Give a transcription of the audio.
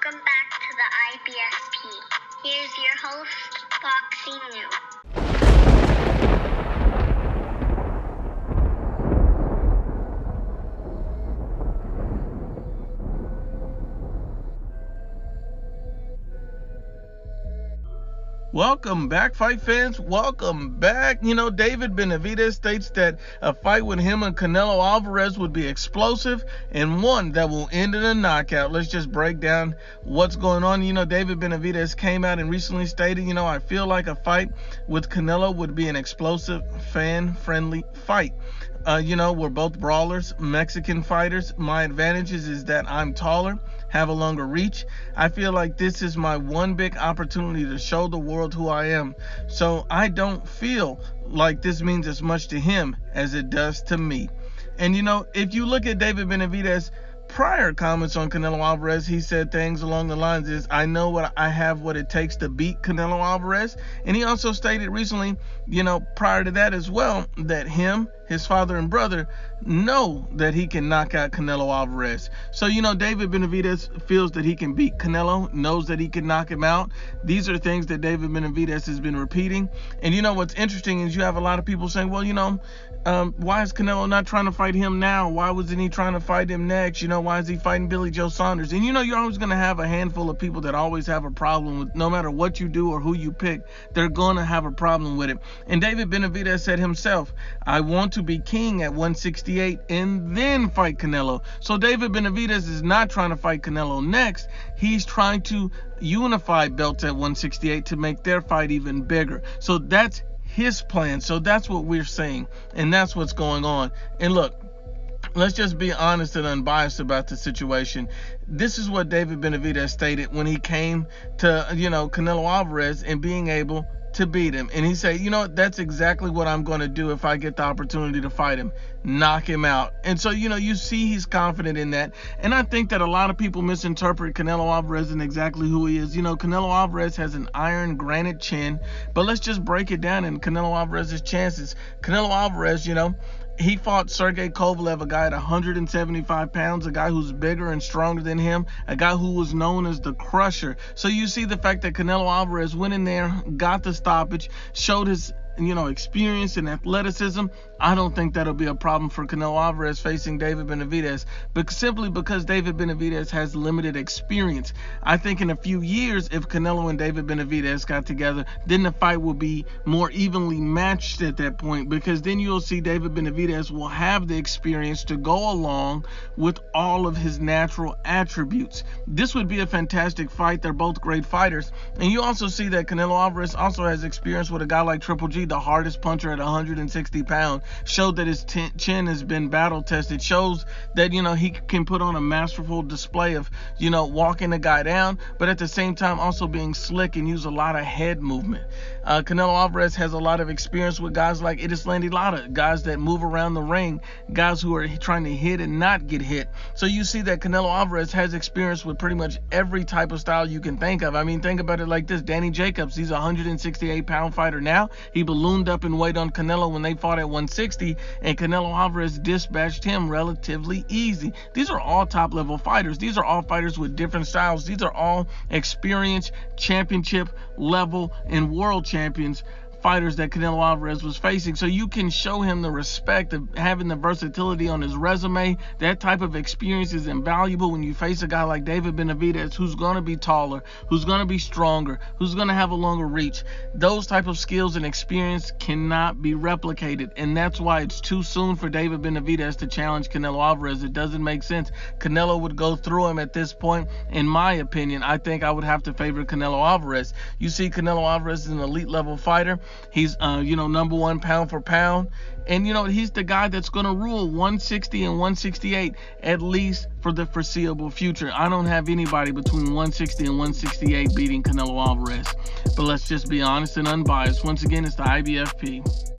Welcome back to the IBFP. Here's your host, Foxy New. Welcome back, fight fans. Welcome back. David Benavidez states that a fight with him and Canelo Alvarez would be explosive and one that will end in a knockout. Let's just break down what's going on. David Benavidez came out and recently stated, I feel like a fight with Canelo would be an explosive, fan-friendly fight. We're both brawlers, Mexican fighters. My advantages is that I'm taller, have a longer reach. I feel like this is my one big opportunity to show the world who I am. So I don't feel like this means as much to him as it does to me. And if you look at David Benavidez prior comments on Canelo Alvarez, he said things along the lines is, I know I have what it takes to beat Canelo Alvarez. And he also stated recently, prior to that as well, that him, his father and brother know that he can knock out Canelo Alvarez. So, David Benavidez feels that he can beat Canelo, knows that he can knock him out. These are things that David Benavidez has been repeating. And what's interesting is you have a lot of people saying, well, why is Canelo not trying to fight him now? Why wasn't he trying to fight him next? Why is he fighting Billy Joe Saunders? And you're always going to have a handful of people that always have a problem with, no matter what you do or who you pick, they're going to have a problem with it. And David Benavidez said himself, I want to be king at 168 and then fight Canelo. So David Benavidez is not trying to fight Canelo next. He's trying to unify belts at 168 to make their fight even bigger. So that's his plan. So that's what we're saying, and that's what's going on. And look, let's just be honest and unbiased about the situation. This is what David Benavidez stated when he came to, Canelo Alvarez and being able to beat him. And he said, that's exactly what I'm going to do if I get the opportunity to fight him, knock him out. And so, you see he's confident in that. And I think that a lot of people misinterpret Canelo Alvarez and exactly who he is. Canelo Alvarez has an iron granite chin, but let's just break it down in Canelo Alvarez's chances. Canelo Alvarez, he fought Sergey Kovalev, a guy at 175 pounds, a guy who's bigger and stronger than him, a guy who was known as the Crusher. So you see the fact that Canelo Alvarez went in there, got the stoppage, showed his experience and athleticism. I don't think that'll be a problem for Canelo Alvarez facing David Benavidez, but simply because David Benavidez has limited experience. I think in a few years, if Canelo and David Benavidez got together, then the fight will be more evenly matched at that point, because then you'll see David Benavidez will have the experience to go along with all of his natural attributes. This would be a fantastic fight. They're both great fighters. And you also see that Canelo Alvarez also has experience with a guy like Triple G, the hardest puncher at 160 pounds, showed that his chin has been battle tested, shows that, he can put on a masterful display of, walking the guy down, but at the same time also being slick and use a lot of head movement. Canelo Alvarez has a lot of experience with guys like Erislandy Lara, guys that move around the ring, guys who are trying to hit and not get hit. So you see that Canelo Alvarez has experience with pretty much every type of style you can think of. I mean, think about it like this. Danny Jacobs, he's a 168-pound fighter now. He ballooned up in weight on Canelo when they fought at 160, and Canelo Alvarez dispatched him relatively easy. These are all top-level fighters. These are all fighters with different styles. These are all experienced, championship level, and world champions fighters that Canelo Alvarez was facing. So you can show him the respect of having the versatility on his resume. That type of experience is invaluable when you face a guy like David Benavidez, who's going to be taller, who's going to be stronger, who's going to have a longer reach. Those type of skills and experience cannot be replicated, and that's why it's too soon for David Benavidez to challenge Canelo Alvarez. It doesn't make sense. Canelo would go through him at this point. In my opinion, I think I would have to favor Canelo Alvarez. You see, Canelo Alvarez is an elite level fighter. He's, number one pound for pound. And, he's the guy that's going to rule 160 and 168, at least for the foreseeable future. I don't have anybody between 160 and 168 beating Canelo Alvarez. But let's just be honest and unbiased. Once again, it's the IBFP.